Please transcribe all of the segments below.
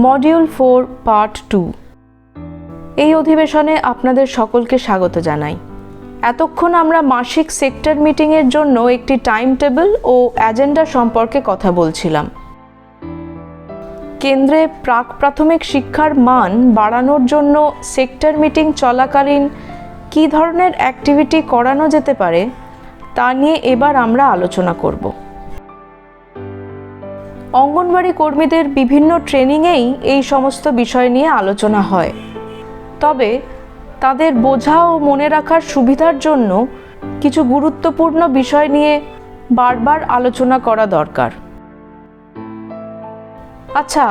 Module 4 part 2। এই অধিবেশনে আপনাদের সকলকে স্বাগত জানাই। এতক্ষণ আমরা মাসিক সেক্টর মিটিংয়ের জন্য একটি টাইম টেবিল ও অ্যাজেন্ডা সম্পর্কে কথা বলছিলাম। কেন্দ্রে প্রাক প্রাথমিক শিক্ষার মান বাড়ানোর জন্য সেক্টর মিটিং চলাকালীন কী ধরনের অ্যাক্টিভিটি করানো যেতে পারে তা নিয়ে এবার আমরা আলোচনা করব। অঙ্গনওয়াড়ি কর্মীদের বিভিন্ন ট্রেনিংয়েই এই সমস্ত বিষয় নিয়ে আলোচনা হয়, তবে তাদের বোঝা ও মনে রাখার সুবিধার জন্য কিছু গুরুত্বপূর্ণ বিষয় নিয়ে বারবার আলোচনা করা দরকার। আচ্ছা,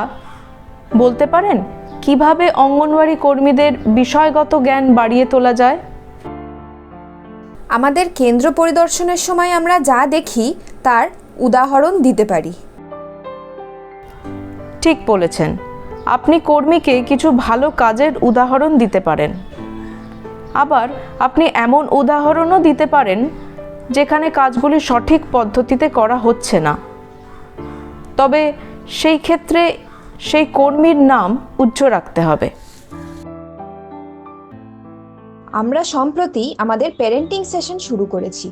বলতে পারেন কিভাবে অঙ্গনওয়াড়ি কর্মীদের বিষয়গত জ্ঞান বাড়িয়ে তোলা যায়? আমাদের কেন্দ্র পরিদর্শনের সময় আমরা যা দেখি তার উদাহরণ দিতে পারি। ঠিক বলেছেন, আপনি কর্মীকে কিছু ভালো কাজের উদাহরণ দিতে পারেন। আবার আপনি এমন উদাহরণও দিতে পারেন যেখানে কাজগুলি সঠিক পদ্ধতিতে করা হচ্ছে না, তবে সেই ক্ষেত্রে সেই কর্মীর নাম উজ্জ্বল রাখতে হবে। আমরা সম্প্রতি আমাদের প্যারেন্টিং সেশন শুরু করেছি।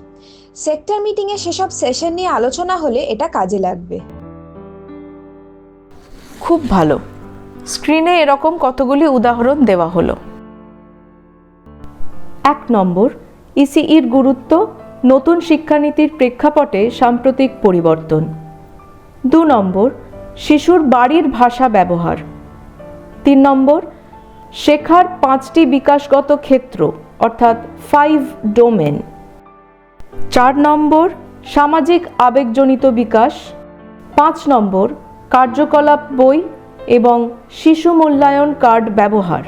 সেক্টর মিটিংয়ে সেসব সেশন নিয়ে আলোচনা হলে এটা কাজে লাগবে। খুব ভালো। স্ক্রিনে এরকম কতগুলি উদাহরণ দেওয়া হলো। 1 নম্বর, ইসিইর গুরুত্ব, নতুন শিক্ষানীতির প্রেক্ষাপটে সাম্প্রতিক পরিবর্তন। 2 নম্বর, শিশুর বাড়ির ভাষা ব্যবহার। 3 নম্বর, শেখার 5টি বিকাশগত ক্ষেত্র অর্থাৎ 5 ডোমেন। 4 নম্বর, সামাজিক আবেগজনিত বিকাশ। 5 নম্বর, কার্যকলাপ বই এবং শিশু মূল্যায়ন কার্ড ব্যবহার।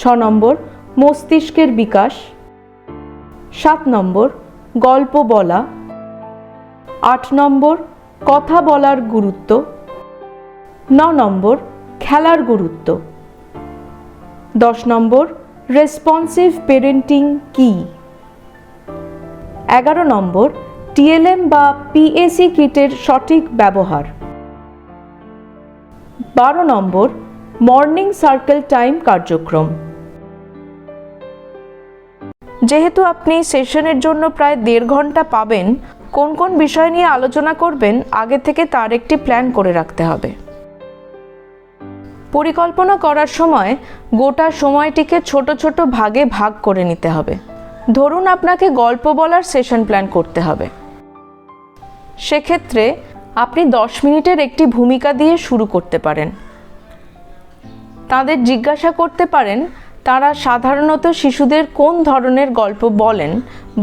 6 নম্বর, মস্তিষ্কের বিকাশ। 7 নম্বর, গল্প বলা। 8 নম্বর, কথা বলার গুরুত্ব। 9 নম্বর, খেলার গুরুত্ব। 10 নম্বর, রেসপন্সিভ পেরেন্টিং কি। 11 নম্বর, টিএলএম বা পিএসি কিটের সঠিক ব্যবহার। 12 নম্বর, মর্নিং সার্কেল টাইম কার্যক্রম। যেহেতু আপনি সেশনের জন্য প্রায় 1.5 ঘন্টা পাবেন, কোন কোন বিষয় নিয়ে আলোচনা করবেন আগে থেকে তার একটি প্ল্যান করে রাখতে হবে। পরিকল্পনা করার সময় গোটা সময়টিকে ছোট ছোট ভাগে ভাগ করে নিতে হবে। ধরুন আপনাকে গল্প বলার সেশন প্ল্যান করতে হবে। সেক্ষেত্রে আপনি 10 মিনিটের একটি ভূমিকা দিয়ে শুরু করতে পারেন। তাদের জিজ্ঞাসা করতে পারেন তারা সাধারণত শিশুদের কোন ধরনের গল্প বলেন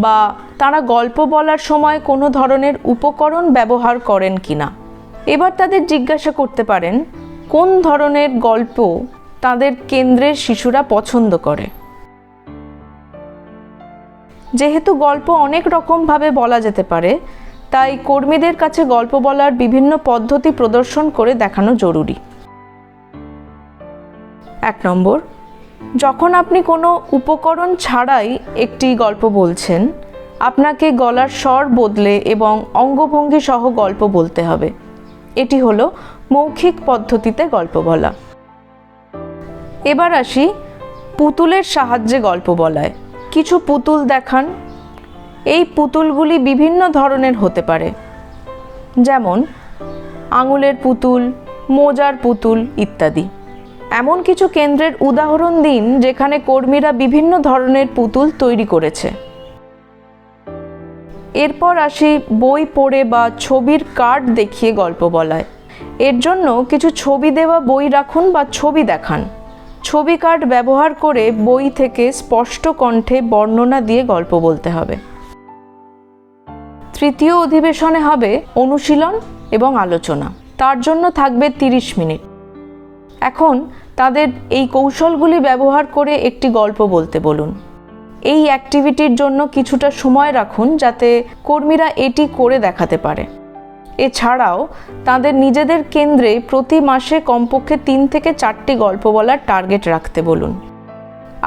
বা তারা গল্প বলার সময় কোনো ধরনের উপকরণ ব্যবহার করেন কিনা। এবার তাদের জিজ্ঞাসা করতে পারেন কোন ধরনের গল্প তাদের কেন্দ্রের শিশুরা পছন্দ করে। যেহেতু গল্প অনেক রকমভাবে বলা যেতে পারে, তাই কর্মীদের কাছে গল্প বলার বিভিন্ন পদ্ধতি প্রদর্শন করে দেখানো জরুরি। 1 নম্বর, যখন আপনি কোনো উপকরণ ছাড়াই একটি গল্প বলছেন, আপনাকে গলার স্বর বদলে এবং অঙ্গভঙ্গি সহ গল্প বলতে হবে। এটি হলো মৌখিক পদ্ধতিতে গল্প বলা। এবার আসি পুতুলের সাহায্যে গল্প বলায়। কিছু পুতুল দেখান। এই পুতুলগুলি বিভিন্ন ধরনের হতে পারে, যেমন আঙুলের পুতুল, মোজার পুতুল ইত্যাদি। এমন কিছু কেন্দ্রের উদাহরণ দিন যেখানে কর্মীরা বিভিন্ন ধরনের পুতুল তৈরি করেছে। এরপর আসি বই পড়ে বা ছবির কার্ড দেখিয়ে গল্প বলায়। এর জন্য কিছু ছবি দেওয়া বই রাখুন বা ছবি দেখান। ছবি কার্ড ব্যবহার করে বই থেকে স্পষ্ট কণ্ঠে বর্ণনা দিয়ে গল্প বলতে হবে। তৃতীয় অধিবেশনে হবে অনুশীলন এবং আলোচনা। তার জন্য থাকবে 30 মিনিট। এখন তাদের এই কৌশলগুলি ব্যবহার করে একটি গল্প বলতে বলুন। এই অ্যাক্টিভিটির জন্য কিছুটা সময় রাখুন যাতে কর্মীরা এটি করে দেখাতে পারে। এছাড়াও তাদের নিজেদের কেন্দ্রে প্রতি মাসে কমপক্ষে 3 থেকে 4টি গল্প বলার টার্গেট রাখতে বলুন।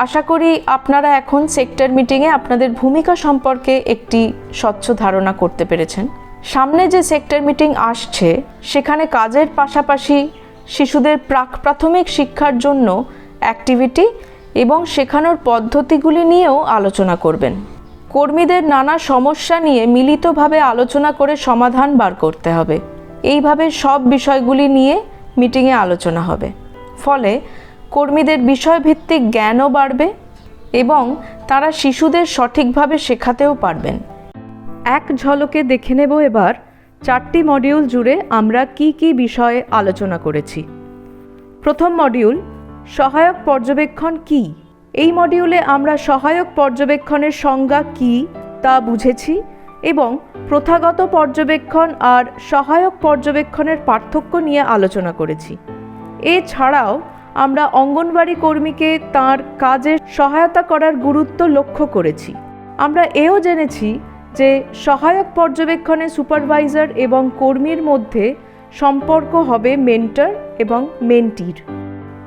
আশা করি আপনারা এখন সেক্টর মিটিংয়ে আপনাদের ভূমিকা সম্পর্কে একটি স্বচ্ছ ধারণা করতে পেরেছেন। সামনে যে সেক্টর মিটিং আসছে সেখানে কাজের পাশাপাশি শিশুদের প্রাথমিক শিক্ষার জন্য অ্যাক্টিভিটি এবং শেখানোর পদ্ধতিগুলি নিয়েও আলোচনা করবেন। কর্মীদের নানা সমস্যা নিয়ে মিলিতভাবে আলোচনা করে সমাধান বার করতে হবে। এইভাবে সব বিষয়গুলি নিয়ে মিটিংয়ে আলোচনা হবে। ফলে কর্মীদের বিষয়ভিত্তিক জ্ঞানও বাড়বে এবং তারা শিশুদের সঠিকভাবে শেখাতেও পারবেন। এক ঝলকে দেখে নেব এবার 4টি মডিউল জুড়ে আমরা কি কি বিষয়ে আলোচনা করেছি। প্রথম মডিউল, সহায়ক পর্যবেক্ষণ কি? এই মডিউলে আমরা সহায়ক পর্যবেক্ষণের সংজ্ঞা কি তা বুঝেছি এবং প্রথাগত পর্যবেক্ষণ আর সহায়ক পর্যবেক্ষণের পার্থক্য নিয়ে আলোচনা করেছি। এছাড়াও আমরা অঙ্গনওয়াড়ি কর্মীকে তার কাজে সহায়তা করার গুরুত্ব লক্ষ্য করেছি। আমরা এও জেনেছি যে সহায়ক পর্যবেক্ষণে সুপারভাইজার এবং কর্মীর মধ্যে সম্পর্ক হবে মেন্টর এবং মেন্টির।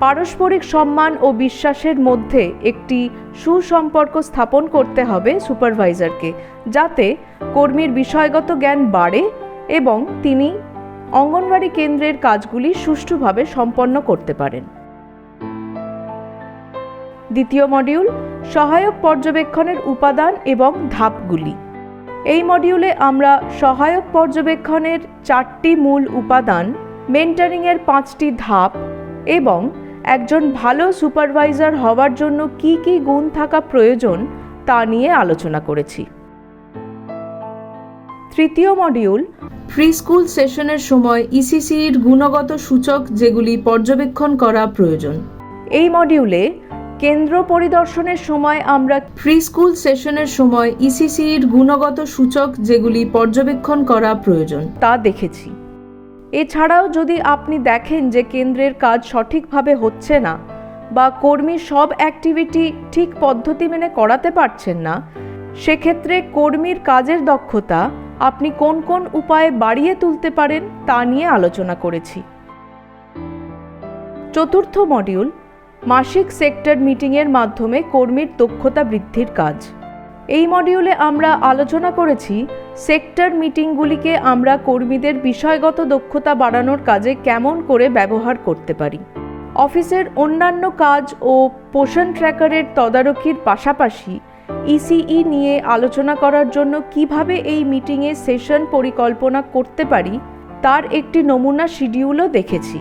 পারস্পরিক সম্মান ও বিশ্বাসের মধ্যে একটি সুসম্পর্ক স্থাপন করতে হবে সুপারভাইজারকে, যাতে কর্মীর বিষয়গত জ্ঞান বাড়ে এবং তিনি অঙ্গনওয়াড়ি কেন্দ্রের কাজগুলি সুষ্ঠুভাবে সম্পন্ন করতে পারেন। দ্বিতীয় মডিউল, সহায়ক পর্যবেক্ষণের উপাদান এবং ধাপগুলি। এই মডিউলে আমরা সহায়ক পর্যবেক্ষণের 4টি মূল উপাদান, মেন্টরিংয়ের 5টি ধাপ এবং একজন ভালো সুপারভাইজার হওয়ার জন্য কি কি গুণ থাকা প্রয়োজন তা নিয়ে আলোচনা করেছি। তৃতীয় মডিউল, প্রি স্কুল সেশনের সময় ইসিসির গুণগত সূচক যেগুলি পর্যবেক্ষণ করা প্রয়োজন। এই মডিউলে কেন্দ্র পরিদর্শনের সময় আমরা প্রি স্কুল সেশনের সময় ইসিসির গুণগত সূচক যেগুলি পর্যবেক্ষণ করা প্রয়োজন তা দেখেছি। এছাড়াও যদি আপনি দেখেন যে কেন্দ্রের কাজ সঠিকভাবে হচ্ছে না বা কর্মী সব অ্যাক্টিভিটি ঠিক পদ্ধতি মেনে করাতে পারছেন না, সেক্ষেত্রে কর্মীর কাজের দক্ষতা আপনি কোন কোন উপায়ে বাড়িয়ে তুলতে পারেন তা নিয়ে আলোচনা করেছি। চতুর্থ মডিউল, মাসিক সেক্টর মিটিংয়ের মাধ্যমে কর্মীর দক্ষতা বৃদ্ধির কাজ। এই মডিউলে আমরা আলোচনা করেছি সেক্টর মিটিংগুলিকে আমরা কর্মীদের বিষয়গত দক্ষতা বাড়ানোর কাজে কেমন করে ব্যবহার করতে পারি। অফিসের অন্যান্য কাজ ও পোষণ ট্র্যাকারের তদারকির পাশাপাশি ইসিই নিয়ে আলোচনা করার জন্য কিভাবে এই মিটিংয়ে সেশন পরিকল্পনা করতে পারি তার একটি নমুনা শিডিউলও দেখেছি।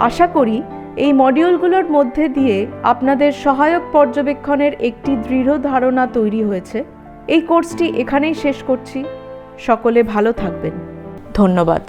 আশা করি এই মডিউলগুলোর মধ্যে দিয়ে আপনাদের সহায়ক পর্যবেক্ষণের একটি দৃঢ় ধারণা তৈরি হয়েছে। এই কোর্সটি এখানেই শেষ করছি। সকলে ভালো থাকবেন। ধন্যবাদ।